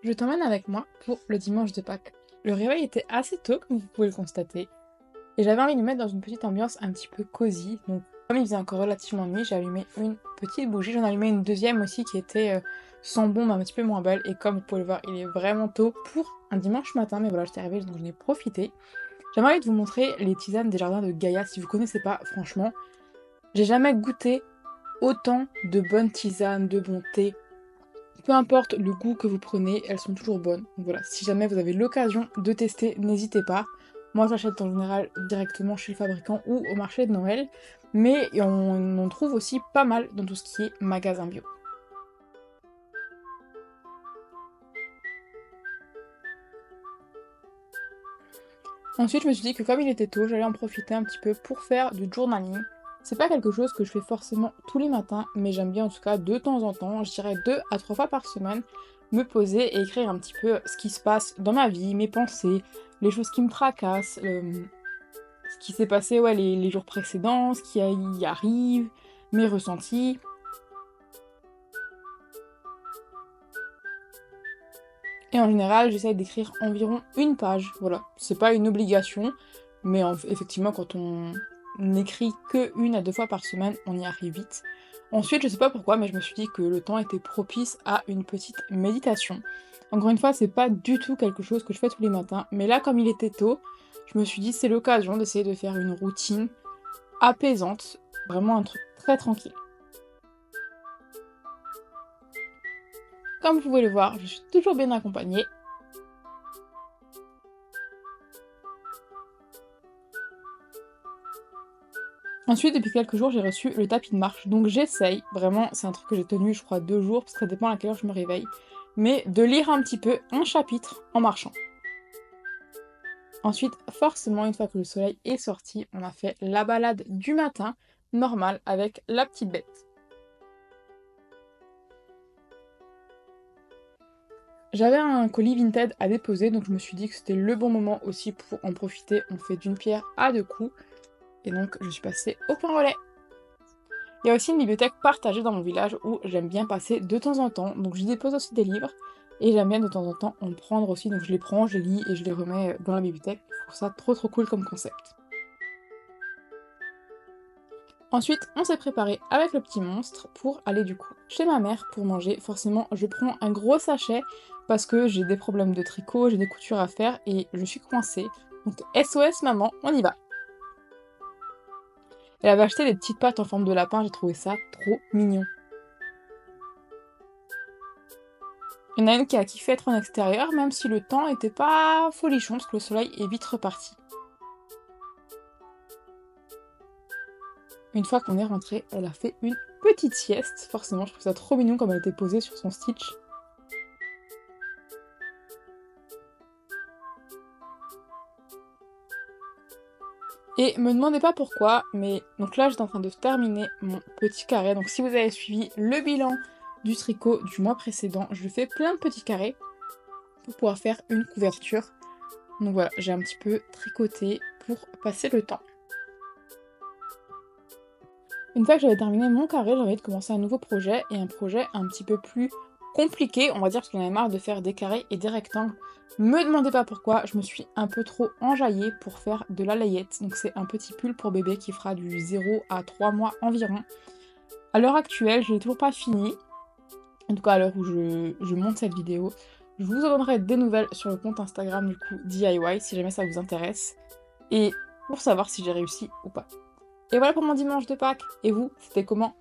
Je t'emmène avec moi pour le dimanche de Pâques. Le réveil était assez tôt, comme vous pouvez le constater, et j'avais envie de me mettre dans une petite ambiance un petit peu cosy. Donc, comme il faisait encore relativement nuit, j'ai allumé une petite bougie. J'en ai allumé une deuxième aussi qui était sans bombe, un petit peu moins belle. Et comme vous pouvez le voir, il est vraiment tôt pour un dimanche matin. Mais voilà, j'étais arrivée, donc j'en ai profité. J'aimerais envie de vous montrer les tisanes des jardins de Gaïa. Si vous connaissez pas, franchement, j'ai jamais goûté autant de bonnes tisanes, de bon thé. Peu importe le goût que vous prenez, elles sont toujours bonnes. Donc voilà, si jamais vous avez l'occasion de tester, n'hésitez pas. Moi, j'achète en général directement chez le fabricant ou au marché de Noël, mais on en trouve aussi pas mal dans tout ce qui est magasin bio. Ensuite, je me suis dit que comme il était tôt, j'allais en profiter un petit peu pour faire du journaling. C'est pas quelque chose que je fais forcément tous les matins, mais j'aime bien en tout cas de temps en temps, je dirais 2 à 3 fois par semaine, me poser et écrire un petit peu ce qui se passe dans ma vie, mes pensées, les choses qui me tracassent, ce qui s'est passé ouais, les jours précédents, ce qui y arrive, mes ressentis. Et en général, j'essaye d'écrire environ une page. Voilà, c'est pas une obligation, mais effectivement, quand on n'écrit que 1 à 2 fois par semaine, on y arrive vite. Ensuite, je sais pas pourquoi, mais je me suis dit que le temps était propice à une petite méditation. Encore une fois, c'est pas du tout quelque chose que je fais tous les matins, mais là, comme il était tôt, je me suis dit c'est l'occasion d'essayer de faire une routine apaisante, vraiment un truc très tranquille. Comme vous pouvez le voir, je suis toujours bien accompagnée. Ensuite, depuis quelques jours, j'ai reçu le tapis de marche, donc j'essaye, vraiment, c'est un truc que j'ai tenu, je crois, 2 jours, parce que ça dépend à quelle heure je me réveille, mais de lire un petit peu un chapitre en marchant. Ensuite, forcément, une fois que le soleil est sorti, on a fait la balade du matin, normale, avec la petite bête. J'avais un colis Vinted à déposer, donc je me suis dit que c'était le bon moment aussi pour en profiter. On fait d'une pierre à deux coups, et donc je suis passée au point relais. Il y a aussi une bibliothèque partagée dans mon village où j'aime bien passer de temps en temps, donc j'y dépose aussi des livres, et j'aime bien de temps en temps en prendre aussi, donc je les prends, je les lis et je les remets dans la bibliothèque. Je trouve ça trop cool comme concept. Ensuite, on s'est préparé avec le petit monstre pour aller du coup chez ma mère pour manger. Forcément, je prends un gros sachet parce que j'ai des problèmes de tricot, j'ai des coutures à faire et je suis coincée. Donc SOS maman, on y va. Elle avait acheté des petites pattes en forme de lapin, j'ai trouvé ça trop mignon. Il y en a une qui a kiffé être en extérieur, même si le temps était pas folichon, parce que le soleil est vite reparti. Une fois qu'on est rentré, elle a fait une petite sieste. Forcément, je trouve ça trop mignon comme elle était posée sur son Stitch. Et me demandez pas pourquoi, mais donc là j'étais en train de terminer mon petit carré. Donc si vous avez suivi le bilan du tricot du mois précédent, je fais plein de petits carrés pour pouvoir faire une couverture. Donc voilà, j'ai un petit peu tricoté pour passer le temps. Une fois que j'avais terminé mon carré, j'avais envie de commencer un nouveau projet, et un projet un petit peu plus compliqué, on va dire, parce qu'on avait marre de faire des carrés et des rectangles. Me demandez pas pourquoi, je me suis un peu trop enjaillée pour faire de la layette. Donc c'est un petit pull pour bébé qui fera du 0 à 3 mois environ. À l'heure actuelle, je l'ai toujours pas fini, en tout cas à l'heure où je monte cette vidéo. Je vous en donnerai des nouvelles sur le compte Instagram du coup DIY si jamais ça vous intéresse, et pour savoir si j'ai réussi ou pas. Et voilà pour mon dimanche de Pâques. Et vous, c'était comment?